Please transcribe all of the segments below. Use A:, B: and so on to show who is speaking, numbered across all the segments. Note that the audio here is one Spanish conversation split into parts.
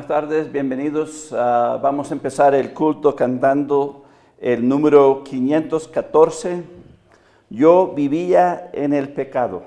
A: buenas tardes, bienvenidos. Vamos a empezar el culto cantando el número 514. Yo vivía en el pecado.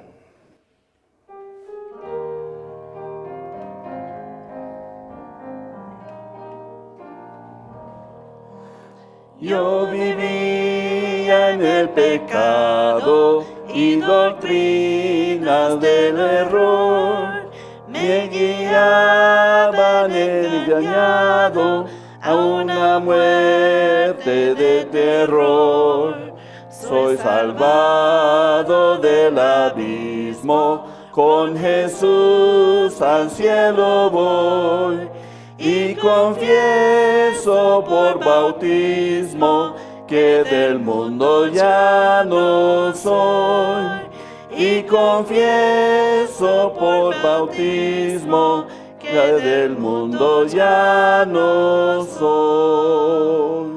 B: Yo vivía en el pecado y doctrinas del error me guiaban engañado a una muerte de terror. Soy salvado del abismo, con Jesús al cielo voy. Y confieso por bautismo que del mundo ya no soy. Y confieso por bautismo que del mundo ya no soy.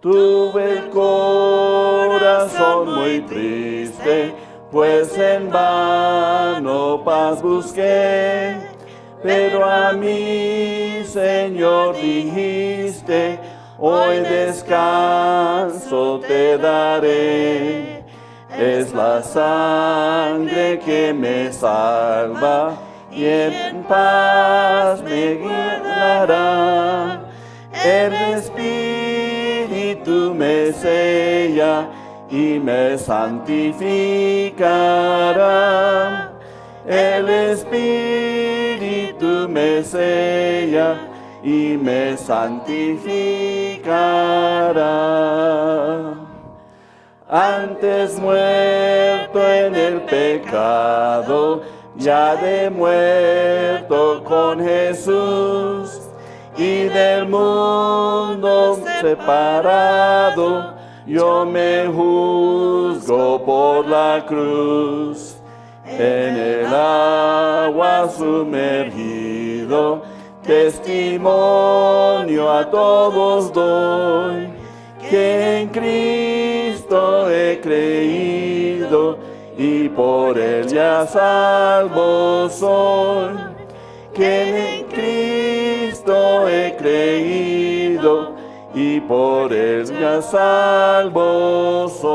B: Tuve el corazón muy triste, pues en vano paz busqué. Pero a mí, Señor, dijiste, hoy descanso te daré. Es la sangre que me salva y en paz me guiará. El Espíritu me sella y me santificará. El Espíritu me sella y me santificará. Antes muerto en el pecado, ya de muerto con Jesús, y del mundo separado, yo me juzgo por la cruz. En el agua sumergido, testimonio a todos doy, que en Cristo he creído y por él ya salvo soy. Que en Cristo he creído y por él ya salvo soy.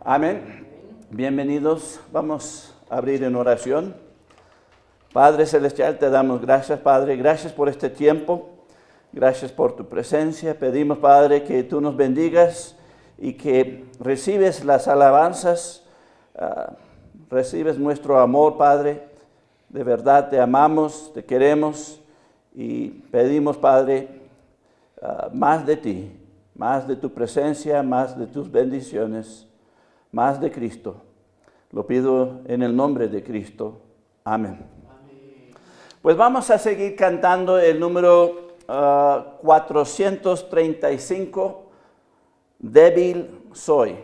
A: Amén. Bienvenidos. Vamos a abrir en oración. Padre Celestial, te damos gracias, Padre. Gracias por este tiempo. Gracias por tu presencia. Pedimos, Padre, que tú nos bendigas y que recibes las alabanzas. Recibes nuestro amor, Padre. De verdad te amamos, te queremos y pedimos, Padre, más de ti, más de tu presencia, más de tus bendiciones. Más de Cristo. Lo pido en el nombre de Cristo. Amén. Pues vamos a seguir cantando el número 435, Débil soy.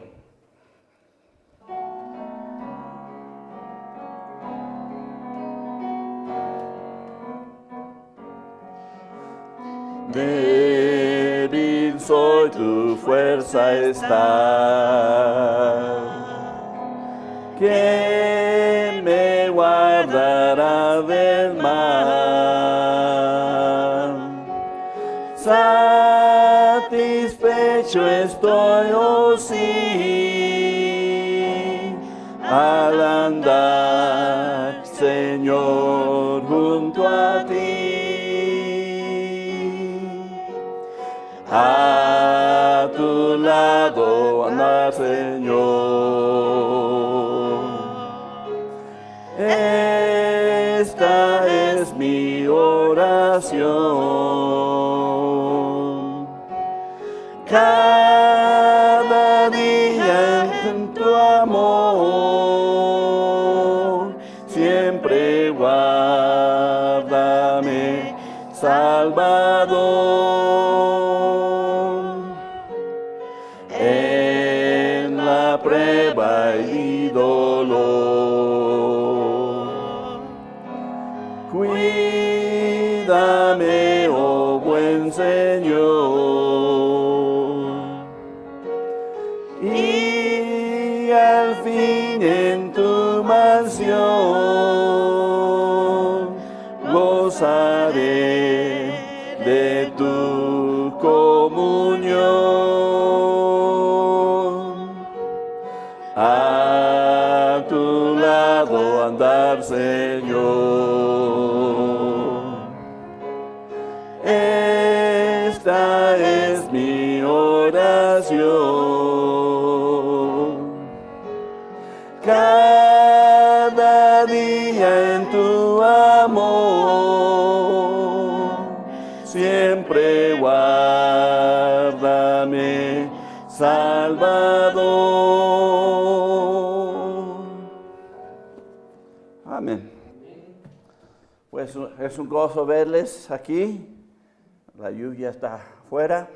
B: Débil soy, tu fuerza está. ¿Quién me guardará del mal? Satisfecho estoy, oh sí, al andar, Señor, junto a ti. A tu lado anda, Señor. Esta es mi oración. Cada día en tu amor, siempre guárdame, Salvador. Prueba y dolor. Cuídame, oh buen Señor, y al fin en tu mansión a tu lado andar, Señor. Esta es mi oración. Cada día en tu amor, siempre guárdame, Salvador.
A: Amén. Pues es un gozo verles aquí. La lluvia está fuera,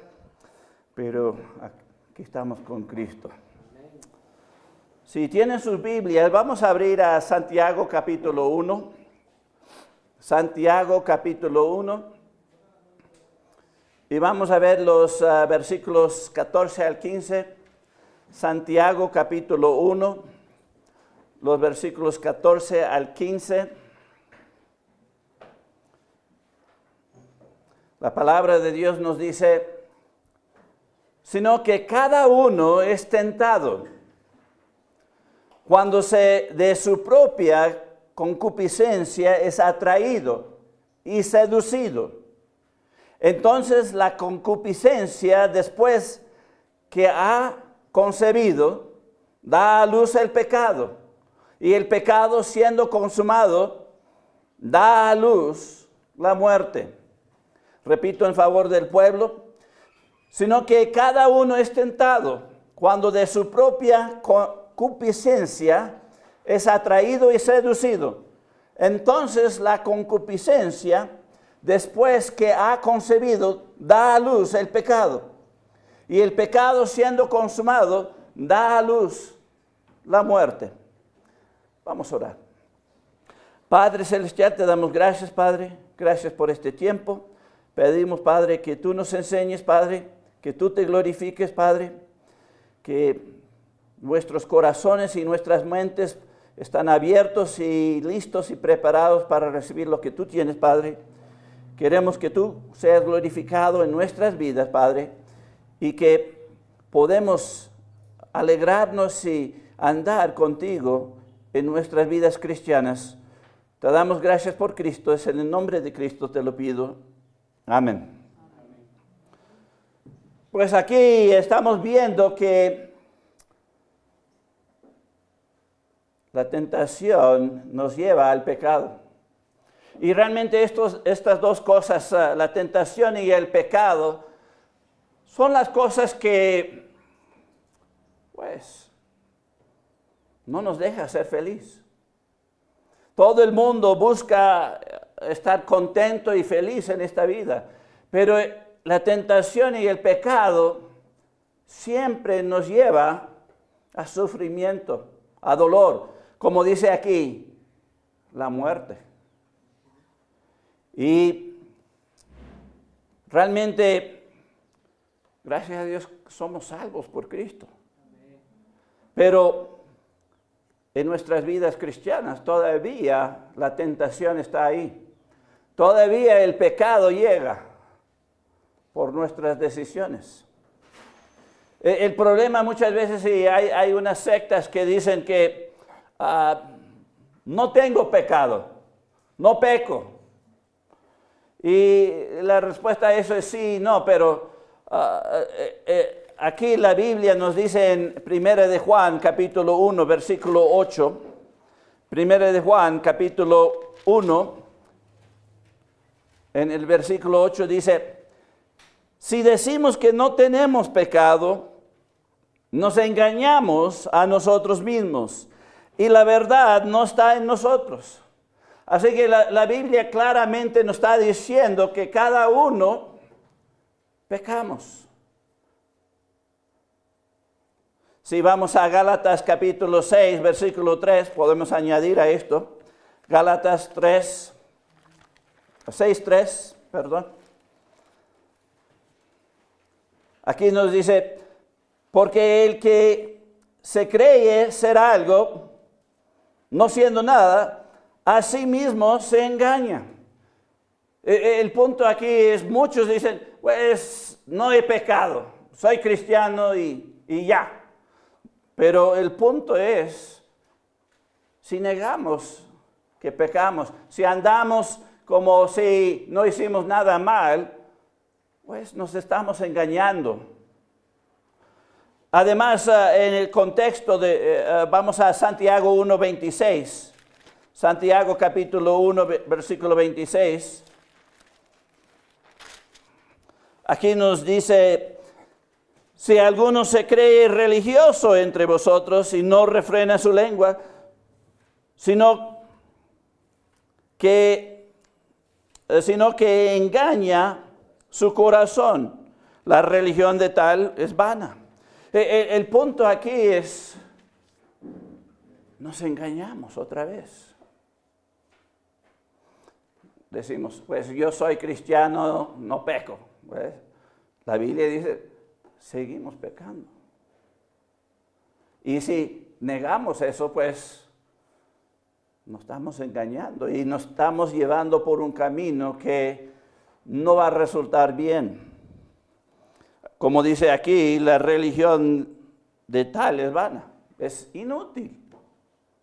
A: pero aquí estamos con Cristo. Si tienen sus Biblias, vamos a abrir a Santiago capítulo 1. Santiago capítulo 1. Y vamos a ver los versículos 14 al 15. Santiago capítulo 1, los versículos 14 al 15. La palabra de Dios nos dice, sino que cada uno es tentado cuando de su propia concupiscencia es atraído y seducido. Entonces la concupiscencia, después que ha concebido, da a luz el pecado. Y el pecado, siendo consumado, da a luz la muerte. Repito en favor del pueblo, sino que cada uno es tentado cuando de su propia concupiscencia es atraído y seducido. Entonces la concupiscencia, después que ha concebido, da a luz el pecado. Y el pecado, siendo consumado, da a luz la muerte. Vamos a orar. Padre Celestial, te damos gracias, Padre. Gracias por este tiempo. Pedimos, Padre, que tú nos enseñes, Padre, que tú te glorifiques, Padre, que nuestros corazones y nuestras mentes están abiertos y listos y preparados para recibir lo que tú tienes, Padre. Queremos que tú seas glorificado en nuestras vidas, Padre, y que podemos alegrarnos y andar contigo en nuestras vidas cristianas. Te damos gracias por Cristo, es en el nombre de Cristo te lo pido. Amén. Pues aquí estamos viendo que la tentación nos lleva al pecado. Y realmente estas dos cosas, la tentación y el pecado, son las cosas que, pues, no nos dejan ser feliz. Todo el mundo busca estar contento y feliz en esta vida, pero la tentación y el pecado siempre nos lleva a sufrimiento, a dolor, como dice aquí, la muerte. Y realmente, gracias a Dios, somos salvos por Cristo. Pero en nuestras vidas cristianas todavía la tentación está ahí. Todavía el pecado llega por nuestras decisiones. El problema muchas veces, sí, hay unas sectas que dicen que no tengo pecado, no peco. Y la respuesta a eso es sí, no, pero aquí la Biblia nos dice en 1 de Juan, capítulo 1, versículo 8, 1 de Juan, capítulo 1, en el versículo 8 dice, si decimos que no tenemos pecado, nos engañamos a nosotros mismos y la verdad no está en nosotros. Así que la Biblia claramente nos está diciendo que cada uno pecamos. Si vamos a Gálatas capítulo 6, versículo 3, podemos añadir a esto. Gálatas 6:3, perdón. Aquí nos dice, porque el que se cree ser algo, no siendo nada, a sí mismo se engaña. El punto aquí es, muchos dicen, pues no he pecado, soy cristiano y ya. Pero el punto es, si negamos que pecamos, si andamos como si no hicimos nada mal, pues nos estamos engañando. Además, en el contexto vamos a Santiago 1:26. Santiago capítulo 1, versículo 26. Aquí nos dice, si alguno se cree religioso entre vosotros y no refrena su lengua, sino que engaña su corazón, la religión de tal es vana. El punto aquí es, nos engañamos otra vez. Decimos, pues yo soy cristiano, no peco. Pues, la Biblia dice, seguimos pecando. Y si negamos eso, pues nos estamos engañando y nos estamos llevando por un camino que no va a resultar bien. Como dice aquí, la religión de tal es vana, es inútil,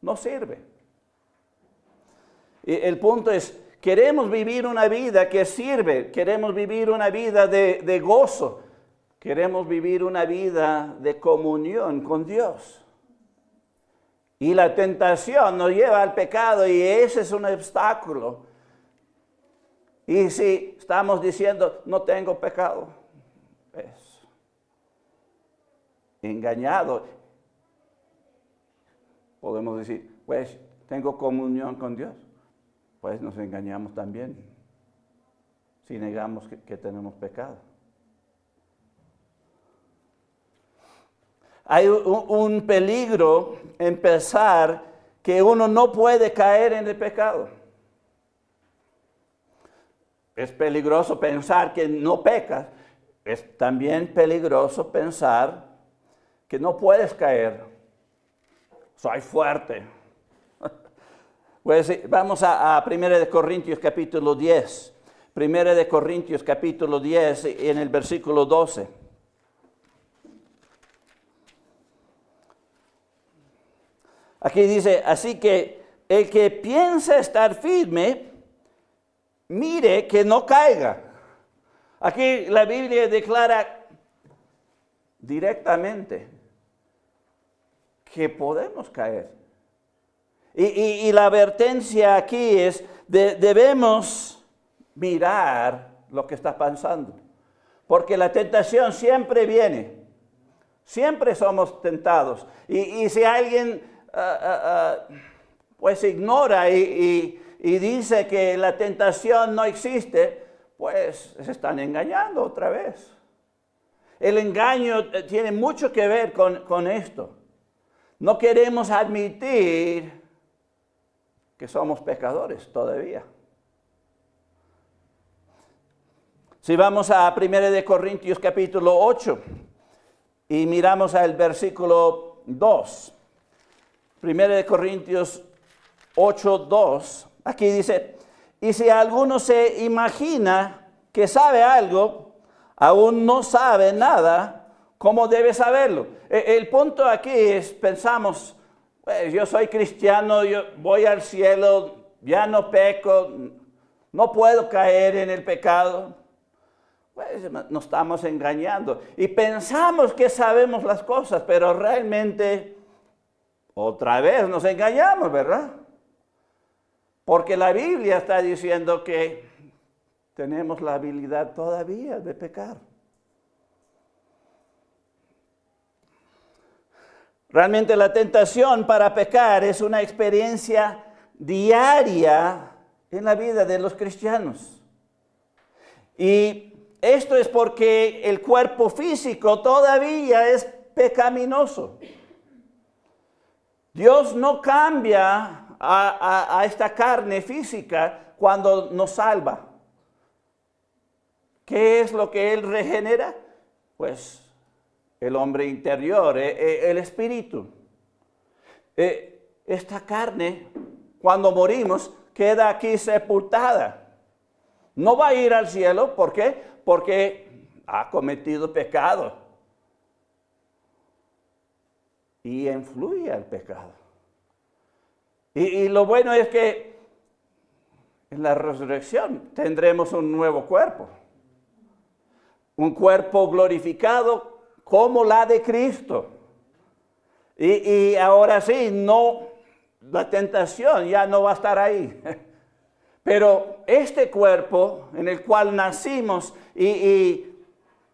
A: no sirve. Y el punto es, queremos vivir una vida que sirve, queremos vivir una vida de gozo, queremos vivir una vida de comunión con Dios. Y la tentación nos lleva al pecado y ese es un obstáculo. Y si estamos diciendo, no tengo pecado, es engañado. Podemos decir, pues tengo comunión con Dios. Pues nos engañamos también si negamos que tenemos pecado. Hay un peligro en pensar que uno no puede caer en el pecado. Es peligroso pensar que no pecas. Es también peligroso pensar que no puedes caer. Soy fuerte. Pues vamos a 1 Corintios capítulo 10. 1 Corintios capítulo 10 en el versículo 12. Aquí dice, así que el que piensa estar firme, mire que no caiga. Aquí la Biblia declara directamente que podemos caer. Y la advertencia aquí es, debemos mirar lo que está pasando. Porque la tentación siempre viene. Siempre somos tentados. Y si alguien pues ignora y dice que la tentación no existe, pues se están engañando otra vez. El engaño tiene mucho que ver con esto. No queremos admitir que somos pecadores todavía. Si vamos a 1 Corintios capítulo 8 y miramos al versículo 2. 1 Corintios 8, 2. Aquí dice, y si alguno se imagina que sabe algo, aún no sabe nada, ¿cómo debe saberlo? El punto aquí es, pensamos, pues yo soy cristiano, yo voy al cielo, ya no peco, no puedo caer en el pecado. Pues nos estamos engañando y pensamos que sabemos las cosas, pero realmente otra vez nos engañamos, ¿verdad? Porque la Biblia está diciendo que tenemos la habilidad todavía de pecar. Realmente la tentación para pecar es una experiencia diaria en la vida de los cristianos. Y esto es porque el cuerpo físico todavía es pecaminoso. Dios no cambia a esta carne física cuando nos salva. ¿Qué es lo que Él regenera? Pues el hombre interior, el espíritu. Esta carne, cuando morimos, queda aquí sepultada. No va a ir al cielo, ¿por qué? Porque ha cometido pecado. y influye al pecado. Y lo bueno es que en la resurrección tendremos un nuevo cuerpo. Un cuerpo glorificado como la de Cristo. Y ahora sí, no, la tentación ya no va a estar ahí. Pero este cuerpo en el cual nacimos y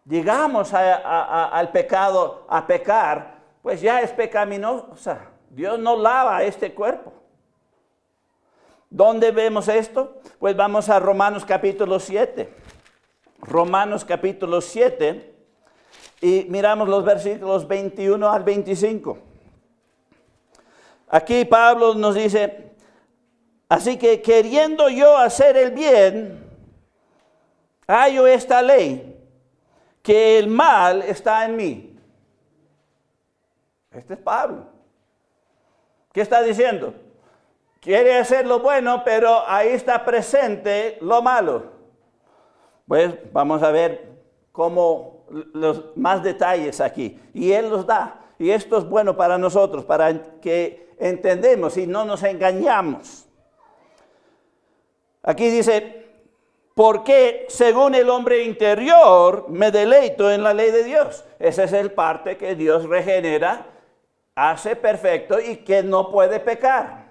A: llegamos al pecado, a pecar, pues ya es pecaminosa. Dios no lava este cuerpo. ¿Dónde vemos esto? Pues vamos a Romanos capítulo 7. Romanos capítulo 7 y miramos los versículos 21 al 25. Aquí Pablo nos dice, así que queriendo yo hacer el bien, hallo esta ley, que el mal está en mí. Este es Pablo. ¿Qué está diciendo? Quiere hacer lo bueno, pero ahí está presente lo malo. Pues vamos a ver cómo los más detalles aquí. Y Él los da. Y esto es bueno para nosotros, para que entendemos y no nos engañamos. Aquí dice, porque según el hombre interior me deleito en la ley de Dios. Esa es el parte que Dios regenera, hace perfecto y que no puede pecar.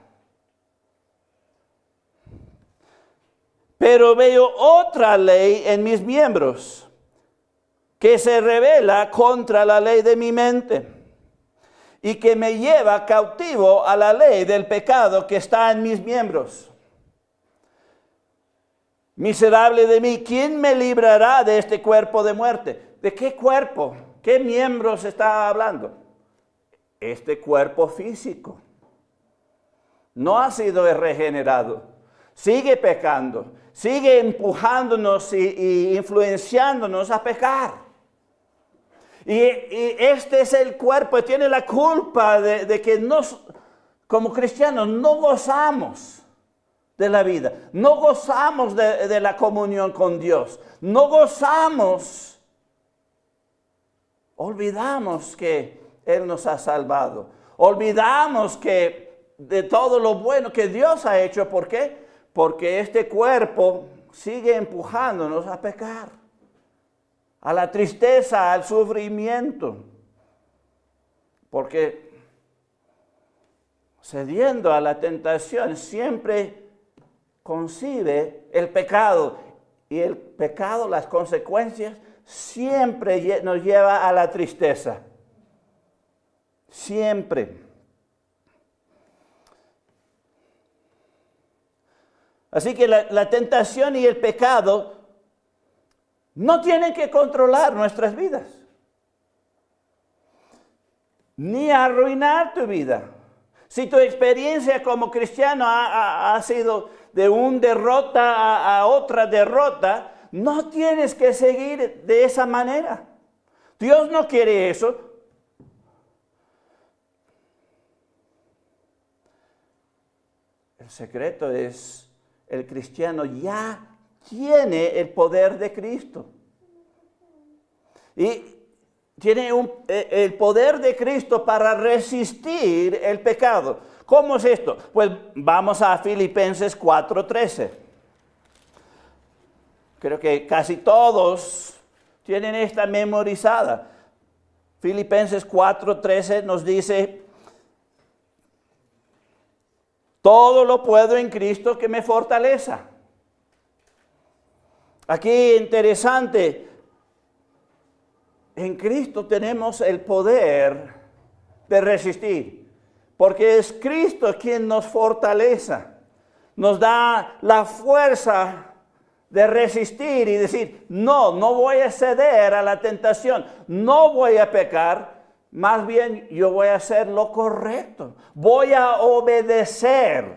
A: Pero veo otra ley en mis miembros, que se rebela contra la ley de mi mente, y que me lleva cautivo a la ley del pecado que está en mis miembros. Miserable de mí, ¿quién me librará de este cuerpo de muerte? ¿De qué cuerpo? ¿Qué miembros está hablando? Este cuerpo físico. No ha sido regenerado. Sigue pecando. Sigue empujándonos y influenciándonos a pecar. Y este es el cuerpo, tiene la culpa de que nos, como cristianos, no gozamos de la vida. No gozamos de la comunión con Dios. No gozamos. Olvidamos que Él nos ha salvado. Olvidamos que de todo lo bueno que Dios ha hecho. ¿Por qué? Porque este cuerpo sigue empujándonos a pecar, a la tristeza, al sufrimiento. Porque cediendo a la tentación siempre concibe el pecado. Y el pecado, las consecuencias, siempre nos lleva a la tristeza. Siempre. Así que la tentación y el pecado no tienen que controlar nuestras vidas, ni arruinar tu vida. Si tu experiencia como cristiano ha sido de una derrota a otra derrota, no tienes que seguir de esa manera. Dios no quiere eso. El secreto es, el cristiano ya tiene el poder de Cristo. Y tiene el poder de Cristo para resistir el pecado. ¿Cómo es esto? Pues vamos a Filipenses 4:13. Creo que casi todos tienen esta memorizada. Filipenses 4:13 nos dice, todo lo puedo en Cristo que me fortaleza. Aquí interesante, en Cristo tenemos el poder de resistir, porque es Cristo quien nos fortalece, nos da la fuerza de resistir y decir, no voy a ceder a la tentación, no voy a pecar. Más bien yo voy a hacer lo correcto. Voy a obedecer.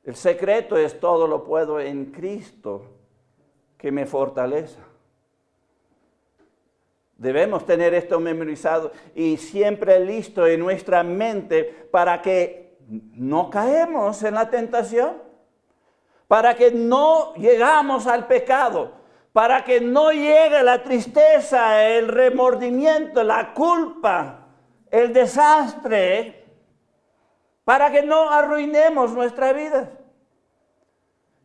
A: El secreto es todo lo puedo en Cristo que me fortalece. Debemos tener esto memorizado y siempre listo en nuestra mente para que no caemos en la tentación. Para que no llegamos al pecado. para que no llegue la tristeza, el remordimiento, la culpa, el desastre, para que no arruinemos nuestra vida.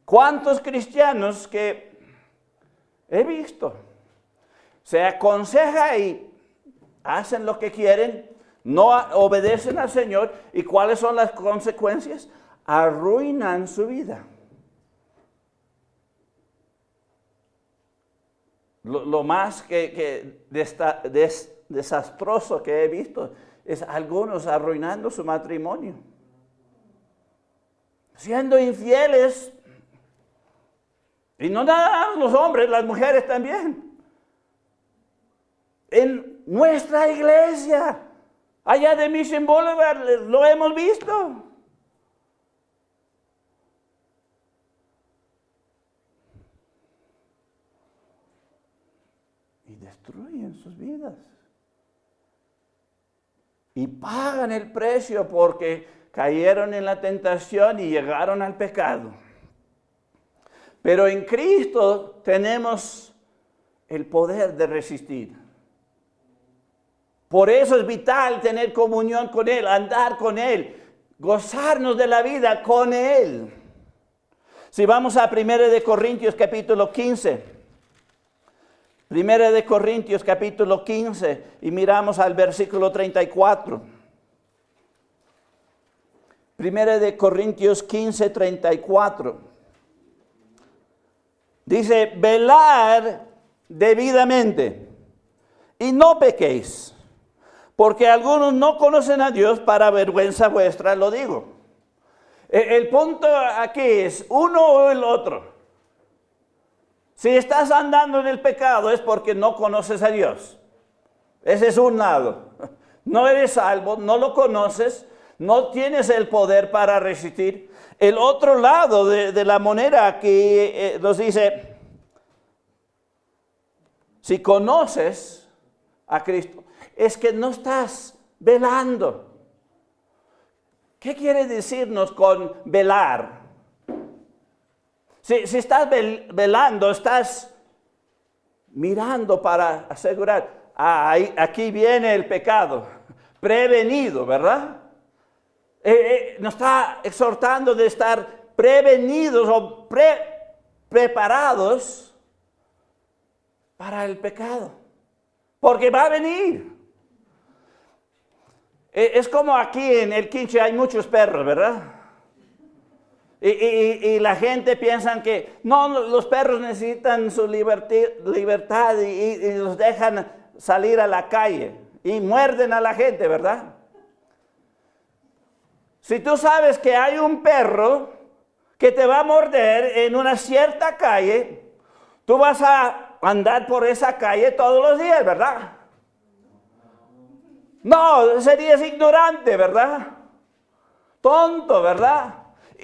A: ¿Cuántos cristianos que he visto se aconseja y hacen lo que quieren, no obedecen al Señor, y cuáles son las consecuencias? Arruinan su vida. Lo más desastroso que he visto es algunos arruinando su matrimonio, siendo infieles, y no nada más los hombres, las mujeres también. En nuestra iglesia, allá de Mission Boulevard, lo hemos visto. Y destruyen sus vidas. Y pagan el precio porque cayeron en la tentación y llegaron al pecado. Pero en Cristo tenemos el poder de resistir. Por eso es vital tener comunión con Él, andar con Él, gozarnos de la vida con Él. Si vamos a 1 Corintios capítulo 15. 1 Corintios capítulo 15 y miramos al versículo 34. 1 Corintios 15, 34. Dice, velad debidamente y no pequéis, porque algunos no conocen a Dios, para vergüenza vuestra lo digo. El punto aquí es uno o el otro. Si estás andando en el pecado es porque no conoces a Dios. Ese es un lado. No eres salvo, no lo conoces, no tienes el poder para resistir. El otro lado de la moneda aquí nos dice, si conoces a Cristo, es que no estás velando. ¿Qué quiere decirnos con velar? Si estás velando, estás mirando para asegurar, aquí viene el pecado, prevenido, ¿verdad? Nos está exhortando de estar prevenidos o preparados para el pecado, porque va a venir. Es como aquí en el Quinche hay muchos perros, ¿verdad? Y la gente piensa que no, los perros necesitan su libertad y los dejan salir a la calle y muerden a la gente, ¿verdad? Si tú sabes que hay un perro que te va a morder en una cierta calle, tú vas a andar por esa calle todos los días, ¿verdad? No, serías ignorante, ¿verdad? Tonto, ¿verdad?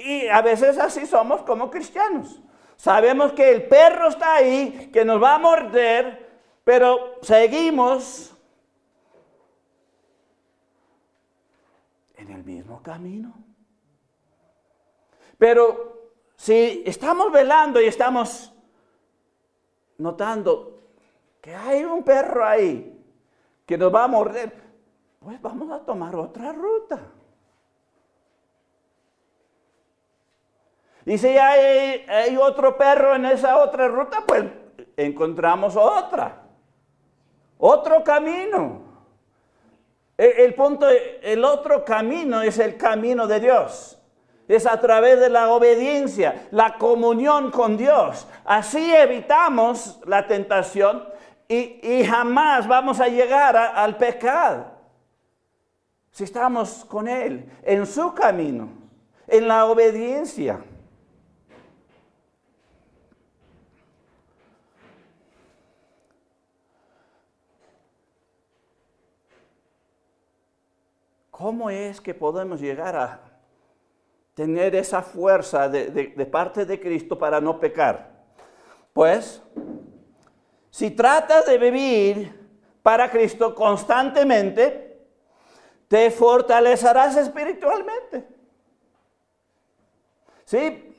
A: Y a veces así somos como cristianos. Sabemos que el perro está ahí, que nos va a morder, pero seguimos en el mismo camino. Pero si estamos velando y estamos notando que hay un perro ahí que nos va a morder, pues vamos a tomar otra ruta. Y si hay otro perro en esa otra ruta, pues encontramos otro camino. El punto, el otro camino es el camino de Dios. Es a través de la obediencia, la comunión con Dios. Así evitamos la tentación y jamás vamos a llegar al pecado. Si estamos con Él, en su camino, en la obediencia. ¿Cómo es que podemos llegar a tener esa fuerza de parte de Cristo para no pecar? Pues, si tratas de vivir para Cristo constantemente, te fortalecerás espiritualmente. Sí,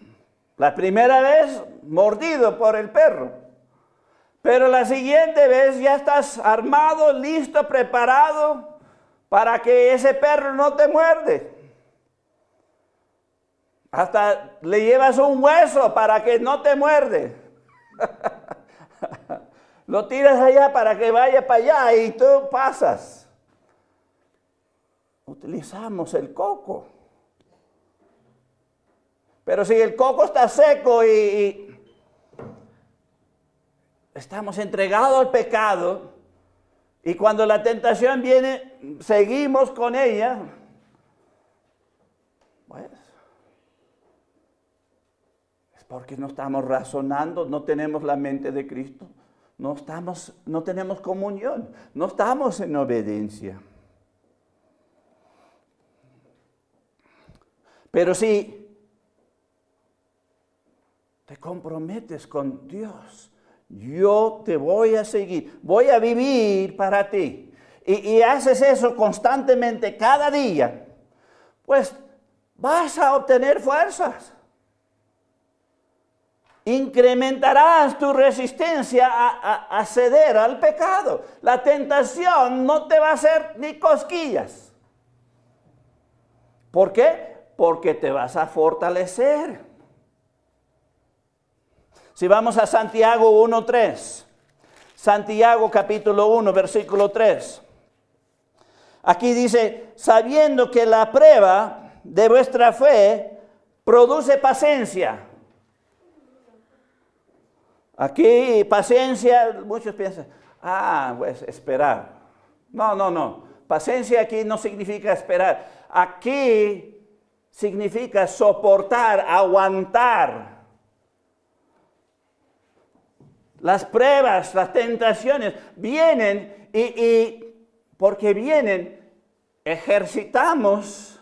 A: la primera vez mordido por el perro, Pero la siguiente vez ya estás armado, listo, preparado para que ese perro no te muerde. Hasta le llevas un hueso para que no te muerde. Lo tiras allá para que vaya para allá y tú pasas. Utilizamos el coco. Pero si el coco está seco y estamos entregados al pecado, y cuando la tentación viene, seguimos con ella, pues es porque no estamos razonando, no tenemos la mente de Cristo, no tenemos comunión, no estamos en obediencia. Pero si te comprometes con Dios, yo te voy a seguir, voy a vivir para ti. Y haces eso constantemente cada día, pues vas a obtener fuerzas. Incrementarás tu resistencia a ceder al pecado. La tentación no te va a hacer ni cosquillas. ¿Por qué? Porque te vas a fortalecer. Si vamos a Santiago 1:3, Santiago capítulo 1, versículo 3. Aquí dice, sabiendo que la prueba de vuestra fe produce paciencia. Aquí paciencia, muchos piensan, pues esperar. No. Paciencia aquí no significa esperar. Aquí significa soportar, aguantar. Las pruebas, las tentaciones vienen y porque vienen, ejercitamos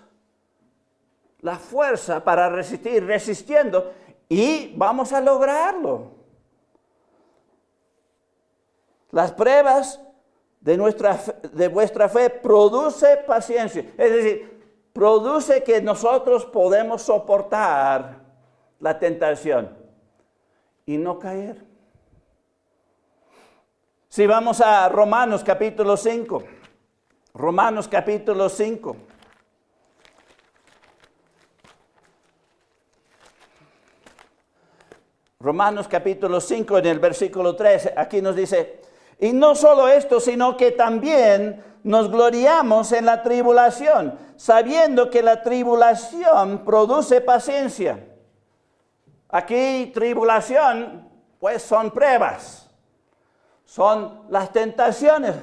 A: la fuerza para resistir, resistiendo y vamos a lograrlo. Las pruebas de vuestra fe produce paciencia, es decir, produce que nosotros podemos soportar la tentación y no caer. Si vamos a Romanos capítulo 5, Romanos capítulo 5. Romanos capítulo 5 en el versículo 3, aquí nos dice, y no solo esto, sino que también nos gloriamos en la tribulación, sabiendo que la tribulación produce paciencia. Aquí tribulación, pues son pruebas. Son las tentaciones.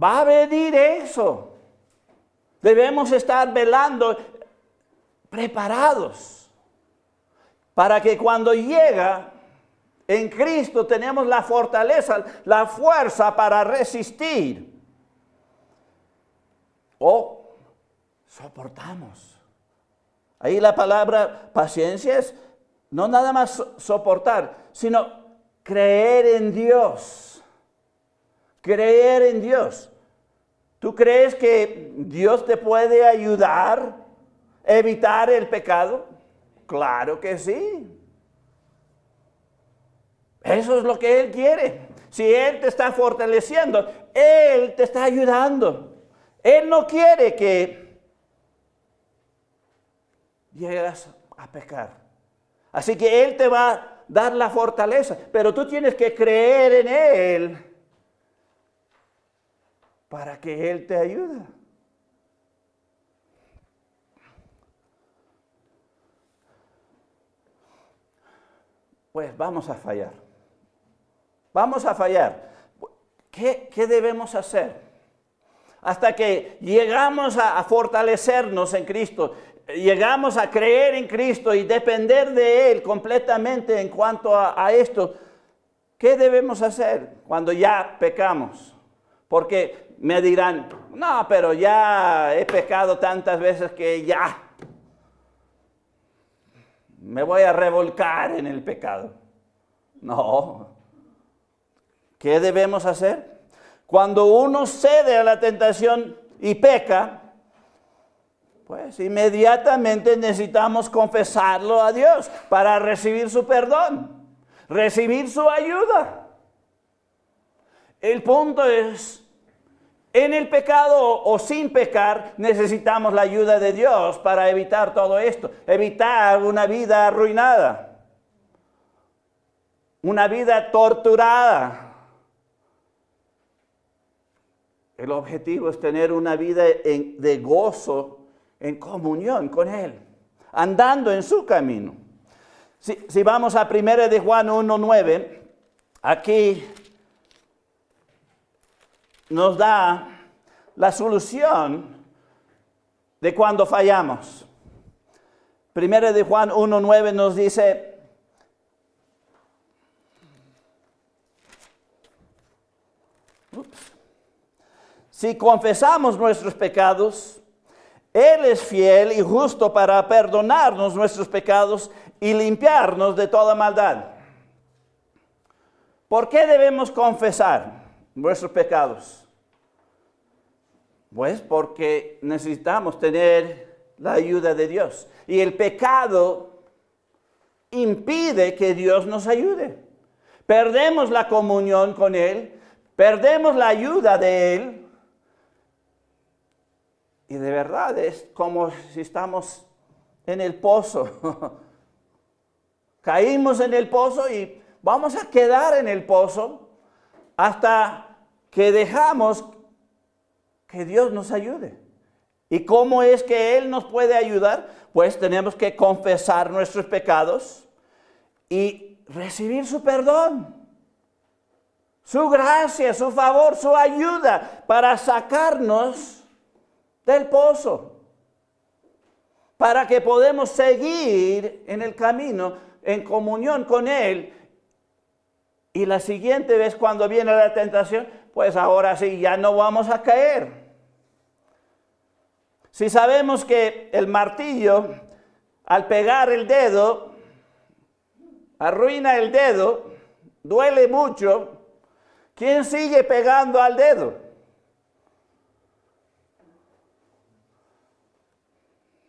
A: Va a venir eso. Debemos estar velando, preparados, para que cuando llega en Cristo tenemos la fortaleza, la fuerza para resistir. O soportamos. Ahí la palabra paciencia es no nada más soportar, sino creer en Dios. Creer en Dios. ¿Tú crees que Dios te puede ayudar a evitar el pecado? Claro que sí. Eso es lo que Él quiere. Si Él te está fortaleciendo, Él te está ayudando. Él no quiere que llegues a pecar. Así que Él te va a dar la fortaleza, pero tú tienes que creer en Él para que Él te ayude. Pues vamos a fallar. Vamos a fallar. ¿Qué debemos hacer? Hasta que llegamos a fortalecernos en Cristo, llegamos a creer en Cristo y depender de Él completamente en cuanto a esto, ¿qué debemos hacer cuando ya pecamos? Porque me dirán, no, pero ya he pecado tantas veces que ya me voy a revolcar en el pecado. No. ¿Qué debemos hacer? Cuando uno cede a la tentación y peca, pues inmediatamente necesitamos confesarlo a Dios para recibir su perdón. recibir su ayuda. El punto es, en el pecado o sin pecar, necesitamos la ayuda de Dios para evitar todo esto, evitar una vida arruinada, una vida torturada. El objetivo es tener una vida de gozo, en comunión con Él, andando en su camino. Si vamos a 1 de Juan 1:9, aquí nos da la solución de cuando fallamos. 1 de Juan 1:9 nos dice: si confesamos nuestros pecados, Él es fiel y justo para perdonarnos nuestros pecados y limpiarnos de toda maldad. ¿Por qué debemos confesar nuestros pecados? Pues porque necesitamos tener la ayuda de Dios. Y el pecado impide que Dios nos ayude. Perdemos la comunión con Él, perdemos la ayuda de Él. Y de verdad es como si estamos en el pozo. Caímos en el pozo y vamos a quedar en el pozo hasta que dejamos que Dios nos ayude. ¿Y cómo es que Él nos puede ayudar? Pues tenemos que confesar nuestros pecados y recibir su perdón, su gracia, su favor, su ayuda para sacarnos del pozo, para que podamos seguir en el camino, en comunión con Él. Y la siguiente vez cuando viene la tentación, pues ahora sí, ya no vamos a caer. Si sabemos que el martillo, al pegar el dedo, arruina el dedo, duele mucho, ¿quién sigue pegando al dedo?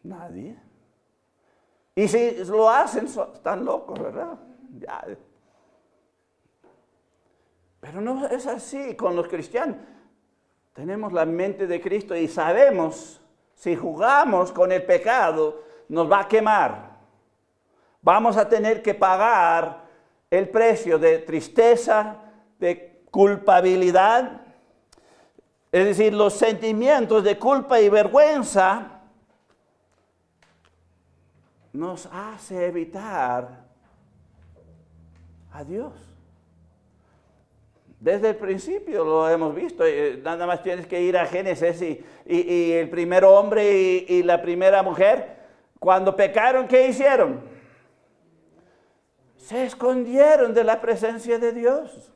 A: Nadie. Y si lo hacen, están locos, ¿verdad? Ya. Pero no es así con los cristianos. Tenemos la mente de Cristo y sabemos, si jugamos con el pecado, nos va a quemar. Vamos a tener que pagar el precio de tristeza, de culpabilidad. Es decir, los sentimientos de culpa y vergüenza nos hace evitar a Dios. Desde el principio lo hemos visto, nada más tienes que ir a Génesis y el primer hombre y la primera mujer, cuando pecaron, ¿qué hicieron? Se escondieron de la presencia de Dios.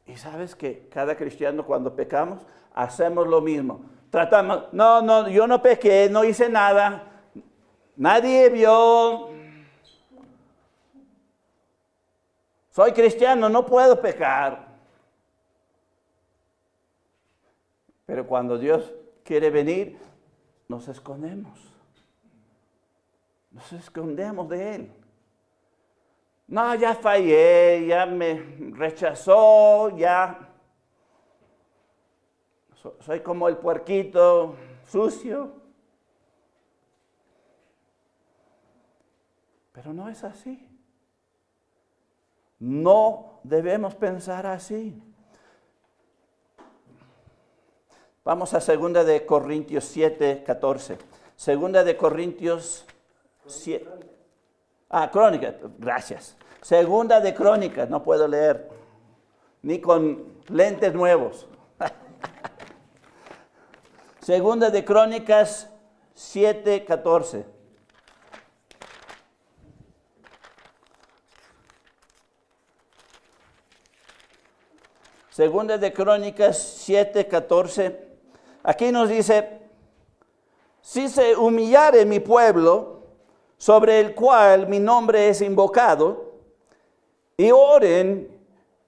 A: Y sabes que cada cristiano cuando pecamos, hacemos lo mismo. Tratamos, no, yo no pequé, no hice nada, nadie vio. Soy cristiano, no puedo pecar. Pero cuando Dios quiere venir, nos escondemos. Nos escondemos de Él. No, ya fallé, ya me rechazó, ya. Soy como el puerquito sucio. Pero no es así. No debemos pensar así. Vamos a 2 de Corintios 7, 14. 2 de Corintios 7. Crónicas, gracias. 2 de Crónicas, no puedo leer, ni con lentes nuevos. 2 de Crónicas 7, 14. Segunda de Crónicas 7, 14. Aquí nos dice: si se humillare mi pueblo, sobre el cual mi nombre es invocado, y oren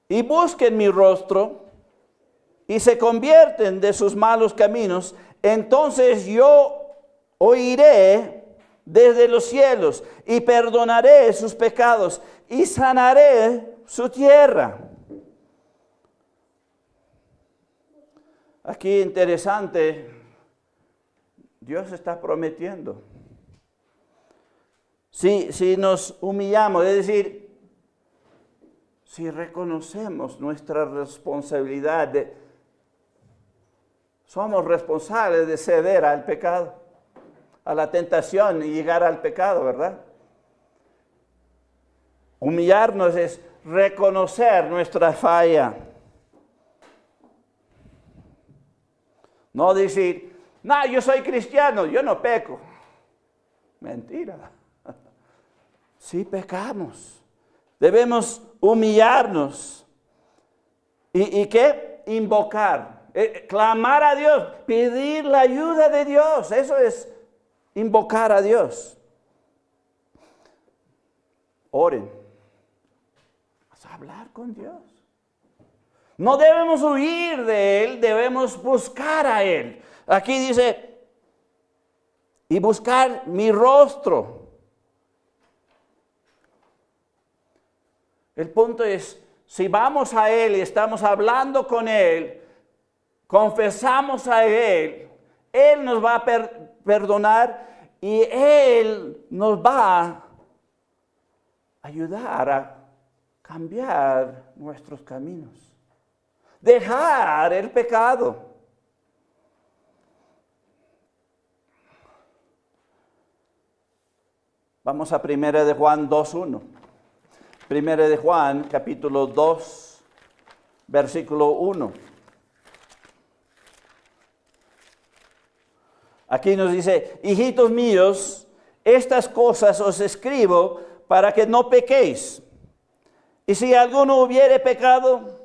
A: y busquen mi rostro, y se convierten de sus malos caminos, entonces yo oiré desde los cielos y perdonaré sus pecados y sanaré su tierra. Aquí interesante, Dios está prometiendo. Si nos humillamos, es decir, si reconocemos nuestra responsabilidad, somos responsables de ceder al pecado, a la tentación y llegar al pecado, ¿verdad? Humillarnos es reconocer nuestra falla. No decir, no, yo soy cristiano, yo no peco. Mentira. Sí pecamos. Debemos humillarnos. ¿Y qué? Invocar. Clamar a Dios. Pedir la ayuda de Dios. Eso es invocar a Dios. Oren. Vas a hablar con Dios. No debemos huir de Él, debemos buscar a Él. Aquí dice, y buscar mi rostro. El punto es, si vamos a Él y estamos hablando con Él, confesamos a Él, Él nos va a perdonar y Él nos va a ayudar a cambiar nuestros caminos. Dejar el pecado. Vamos a 1 de Juan 2:1. 1 de Juan, capítulo 2, versículo 1. Aquí nos dice, hijitos míos, estas cosas os escribo para que no pequéis. Y si alguno hubiere pecado,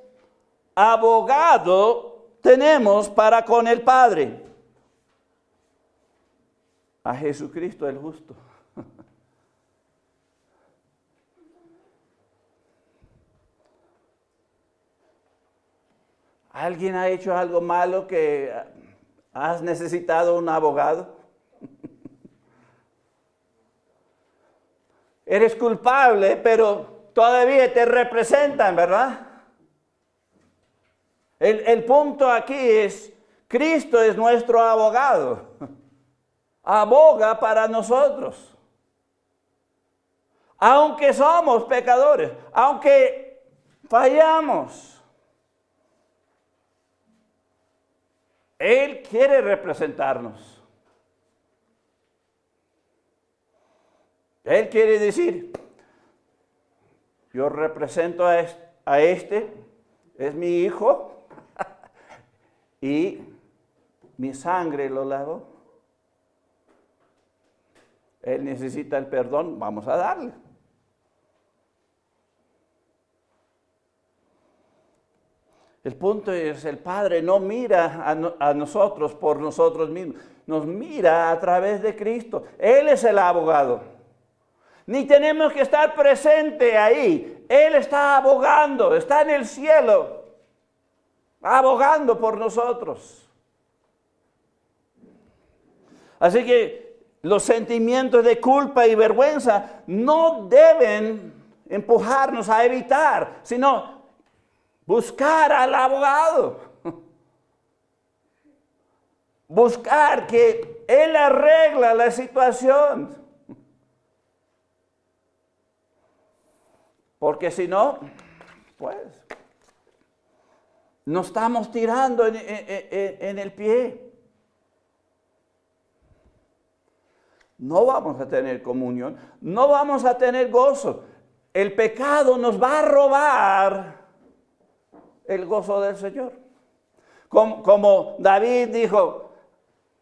A: abogado tenemos para con el Padre, a Jesucristo el justo. ¿Alguien ha hecho algo malo que has necesitado un abogado? Eres culpable, pero todavía te representan, ¿verdad? El punto aquí es, Cristo es nuestro abogado. Aboga para nosotros. Aunque somos pecadores, aunque fallamos, Él quiere representarnos. Él quiere decir, yo represento a este, es mi hijo, y mi sangre lo lavó. Él necesita el perdón, vamos a darle. El punto es, el Padre no mira a nosotros por nosotros mismos, nos mira a través de Cristo. Él es el abogado. Ni tenemos que estar presente ahí. Él está abogando, está en el cielo, abogando por nosotros. Así que los sentimientos de culpa y vergüenza no deben empujarnos a evitar, sino buscar al abogado. Buscar que Él arregla la situación. Porque si no, pues, nos estamos tirando en el pie. No vamos a tener comunión, no vamos a tener gozo. El pecado nos va a robar el gozo del Señor. Como David dijo,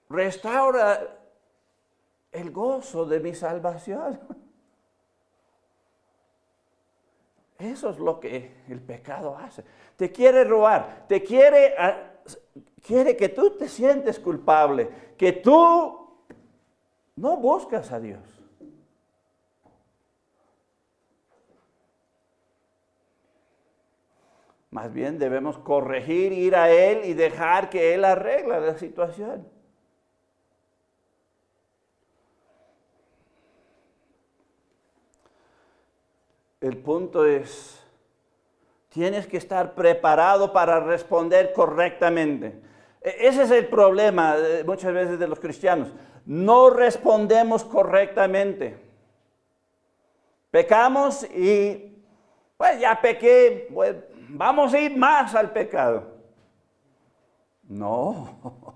A: restaura el gozo de mi salvación. Eso es lo que el pecado hace. Te quiere robar, quiere que tú te sientes culpable, que tú no buscas a Dios. Más bien debemos corregir, ir a Él y dejar que Él arregle la situación. el punto es, tienes que estar preparado para responder correctamente. Ese es el problema muchas veces de los cristianos. No respondemos correctamente. Pecamos y, pues ya pequé, pues vamos a ir más al pecado. No.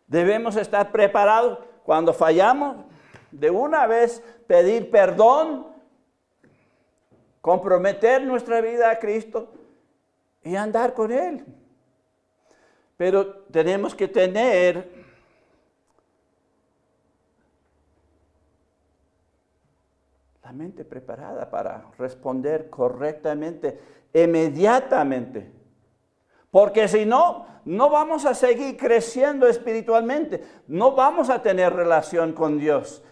A: Debemos estar preparados cuando fallamos, de una vez pedir perdón, comprometer nuestra vida a Cristo y andar con Él. Pero tenemos que tener la mente preparada para responder correctamente, inmediatamente. Porque si no, no vamos a seguir creciendo espiritualmente, no vamos a tener relación con Dios.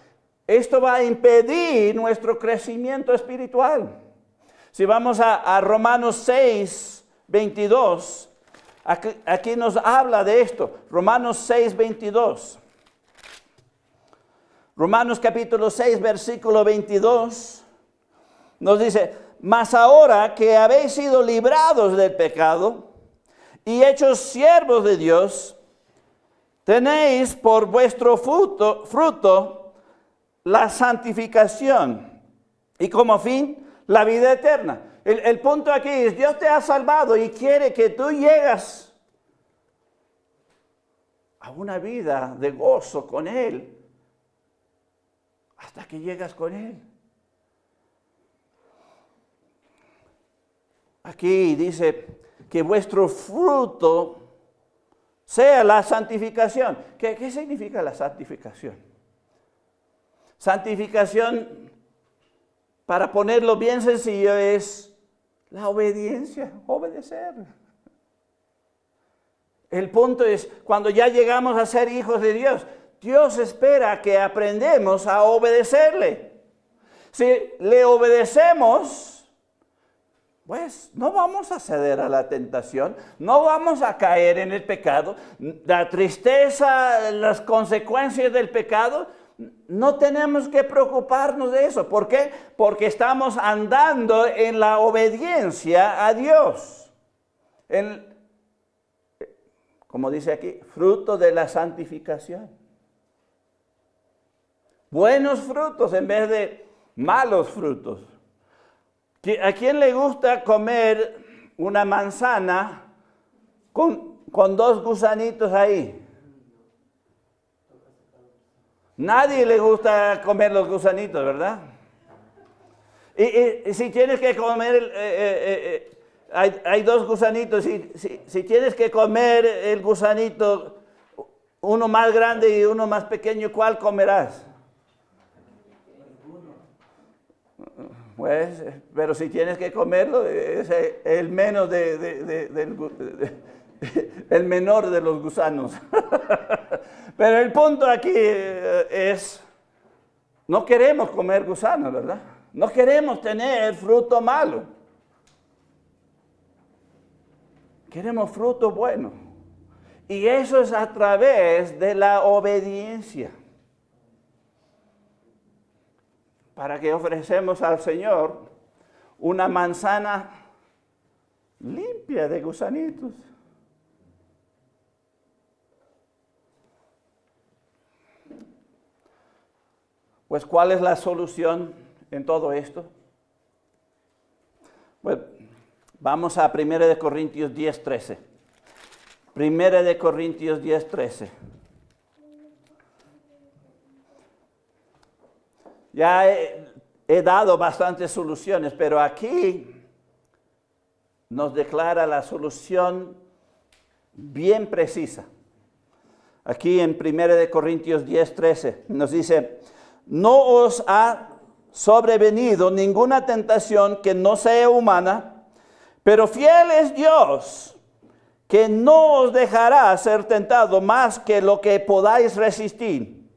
A: Esto va a impedir nuestro crecimiento espiritual. Si vamos a Romanos 6, 22, aquí nos habla de esto. Romanos 6, 22. Romanos capítulo 6, versículo 22, nos dice, mas ahora que habéis sido librados del pecado y hechos siervos de Dios, tenéis por vuestro fruto la santificación y como fin la vida eterna. El punto aquí es, Dios te ha salvado y quiere que tú llegues a una vida de gozo con Él hasta que llegas con Él. Aquí dice que vuestro fruto sea la santificación. ¿Qué significa la santificación? Santificación, para ponerlo bien sencillo, es la obediencia, obedecer. El punto es, cuando ya llegamos a ser hijos de Dios, Dios espera que aprendamos a obedecerle. Si le obedecemos, pues no vamos a ceder a la tentación, no vamos a caer en el pecado. La tristeza, las consecuencias del pecado, no tenemos que preocuparnos de eso. ¿Por qué? Porque estamos andando en la obediencia a Dios. Como dice aquí, fruto de la santificación. Buenos frutos en vez de malos frutos. ¿A quién le gusta comer una manzana con dos gusanitos ahí? Nadie le gusta comer los gusanitos, ¿verdad? Y si tienes que comer, hay dos gusanitos, si tienes que comer el gusanito, uno más grande y uno más pequeño, ¿cuál comerás? Pues, pero si tienes que comerlo, es el menos el menor de los gusanos. Pero el punto aquí es, no queremos comer gusanos, ¿verdad? No queremos tener fruto malo. Queremos fruto bueno. Y eso es a través de la obediencia. Para que ofrecemos al Señor una manzana limpia de gusanitos. Pues, ¿cuál es la solución en todo esto? Pues, vamos a 1 Corintios 10:13. 1 Corintios 10:13. Ya he dado bastantes soluciones, pero aquí nos declara la solución bien precisa. Aquí en 1 Corintios 10:13 nos dice, no os ha sobrevenido ninguna tentación que no sea humana, pero fiel es Dios, que no os dejará ser tentado más que lo que podáis resistir,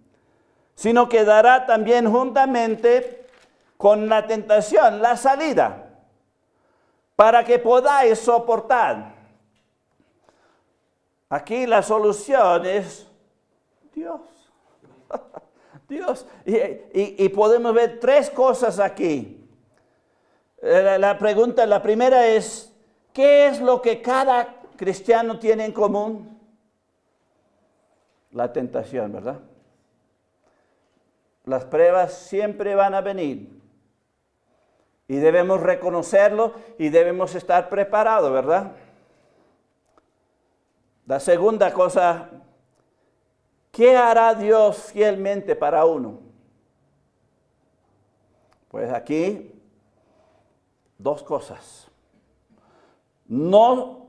A: sino que dará también juntamente con la tentación la salida, para que podáis soportar. Aquí la solución es Dios. Dios. Y podemos ver tres cosas aquí. La pregunta, la primera es, ¿qué es lo que cada cristiano tiene en común? La tentación, ¿verdad? Las pruebas siempre van a venir. Y debemos reconocerlo y debemos estar preparados, ¿verdad? La segunda cosa, ¿qué hará Dios fielmente para uno? Pues aquí, dos cosas. No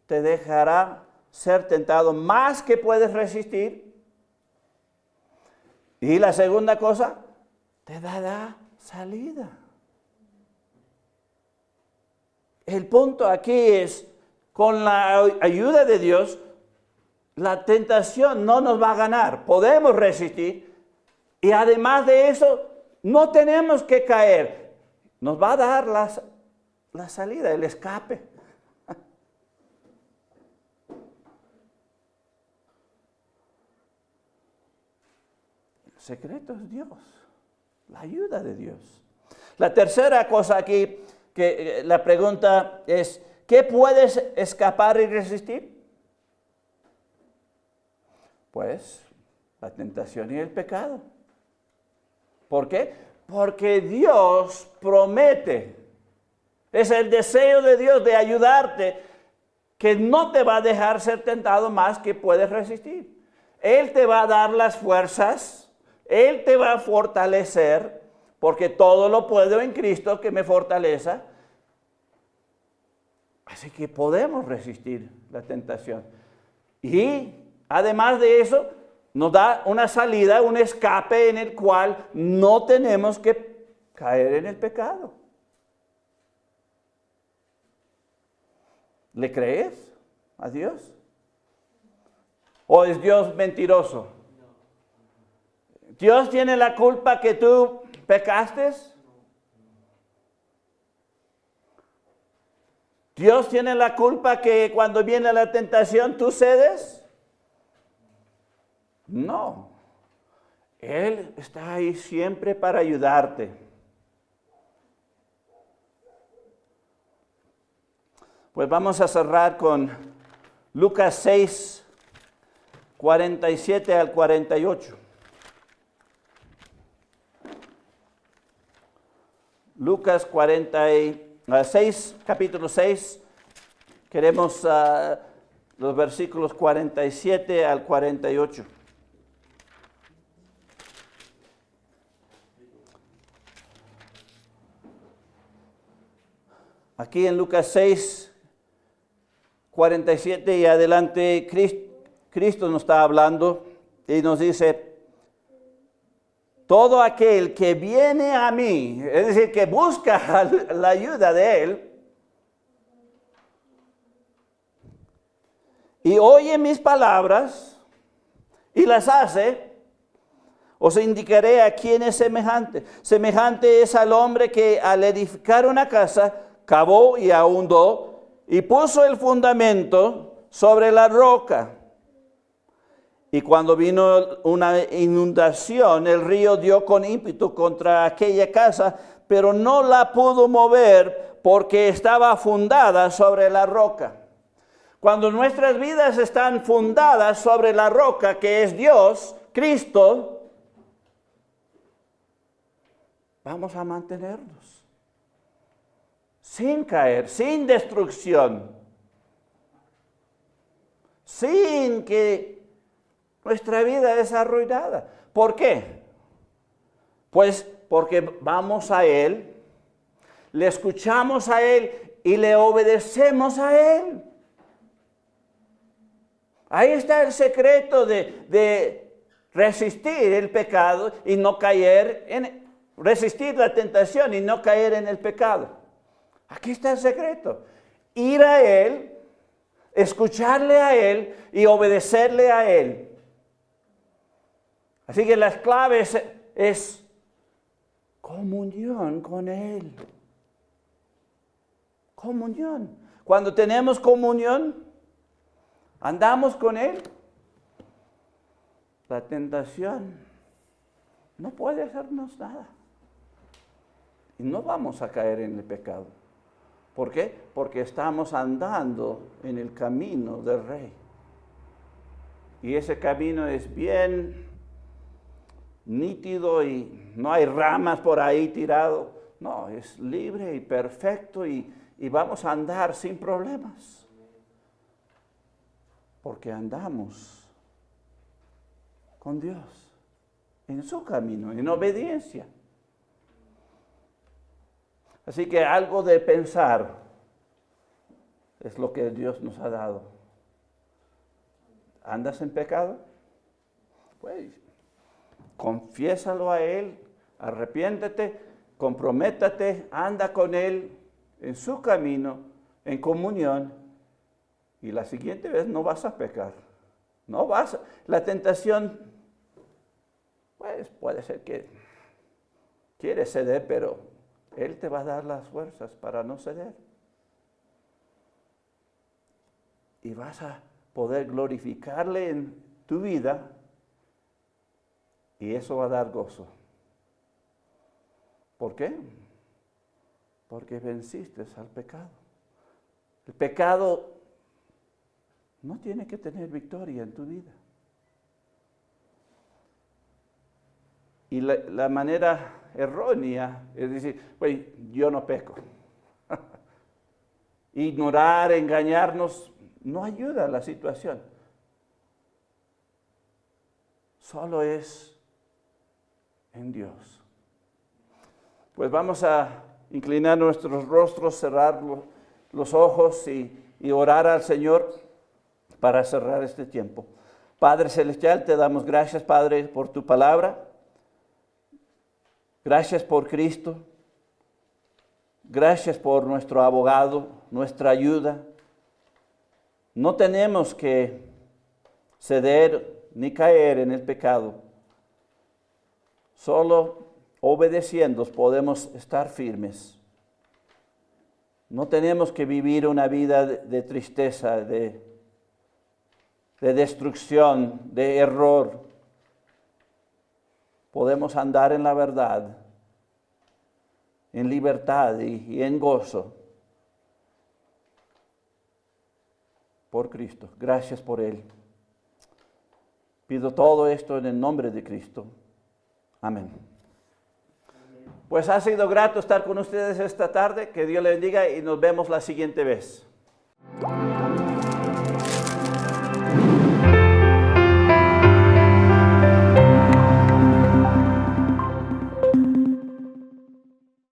A: te dejará ser tentado más que puedes resistir. Y la segunda cosa, te dará salida. El punto aquí es, con la ayuda de Dios, la tentación no nos va a ganar. Podemos resistir. Y además de eso, no tenemos que caer. Nos va a dar la salida, el escape. El secreto es Dios, la ayuda de Dios. La tercera cosa aquí, que la pregunta es, ¿qué puedes escapar y resistir? Pues la tentación y el pecado. ¿Por qué? Porque Dios promete. Es el deseo de Dios de ayudarte, que no te va a dejar ser tentado más que puedes resistir. Él te va a dar las fuerzas, Él te va a fortalecer, porque todo lo puedo en Cristo que me fortaleza. Así que podemos resistir la tentación. Y además de eso, nos da una salida, un escape en el cual no tenemos que caer en el pecado. ¿Le crees a Dios? ¿O es Dios mentiroso? ¿Dios tiene la culpa que tú pecaste? ¿Dios tiene la culpa que cuando viene la tentación tú cedes? No. Él está ahí siempre para ayudarte. Pues vamos a cerrar con Lucas 6, 47 al 48. Lucas 46, capítulo 6, queremos los versículos 47 al 48. Aquí en Lucas 6, 47 y adelante, Cristo nos está hablando y nos dice, todo aquel que viene a mí, es decir, que busca la ayuda de Él, y oye mis palabras y las hace, os indicaré a quién es semejante. Semejante es al hombre que al edificar una casa, cavó y ahondó, y puso el fundamento sobre la roca. Y cuando vino una inundación, el río dio con ímpetu contra aquella casa, pero no la pudo mover porque estaba fundada sobre la roca. Cuando nuestras vidas están fundadas sobre la roca que es Dios, Cristo, vamos a mantenernos sin caer, sin destrucción, sin que nuestra vida es arruinada. ¿Por qué? Pues porque vamos a Él, le escuchamos a Él y le obedecemos a Él. Ahí está el secreto de resistir el pecado y no caer resistir la tentación y no caer en el pecado. Aquí está el secreto. Ir a Él, escucharle a Él y obedecerle a Él. Así que las claves es comunión con Él. Comunión. Cuando tenemos comunión, andamos con Él. La tentación no puede hacernos nada. y no vamos a caer en el pecado. ¿Por qué? Porque estamos andando en el camino del Rey. Y ese camino es bien nítido y no hay ramas por ahí tirado. No, es libre y perfecto y vamos a andar sin problemas. Porque andamos con Dios, en su camino, en obediencia. Así que algo de pensar es lo que Dios nos ha dado. ¿Andas en pecado? Pues confiésalo a Él, arrepiéntete, comprométate, anda con Él en su camino, en comunión, y la siguiente vez no vas a pecar. No vas. La tentación, pues puede ser que quieres ceder, pero Él te va a dar las fuerzas para no ceder. Y vas a poder glorificarle en tu vida y eso va a dar gozo. ¿Por qué? Porque venciste al pecado. El pecado no tiene que tener victoria en tu vida. Y la manera errónea es decir, pues yo no peco. Ignorar, engañarnos, no ayuda a la situación. Solo es en Dios. Pues vamos a inclinar nuestros rostros, cerrar los ojos y orar al Señor para cerrar este tiempo. Padre Celestial, te damos gracias, Padre, por tu palabra. Gracias por Cristo. Gracias por nuestro abogado, nuestra ayuda. No tenemos que ceder ni caer en el pecado. Solo obedeciendo podemos estar firmes. No tenemos que vivir una vida de tristeza, de destrucción, de error. Podemos andar en la verdad, en libertad y en gozo. Por Cristo. Gracias por Él. Pido todo esto en el nombre de Cristo. Amén. Pues ha sido grato estar con ustedes esta tarde. Que Dios les bendiga y nos vemos la siguiente vez.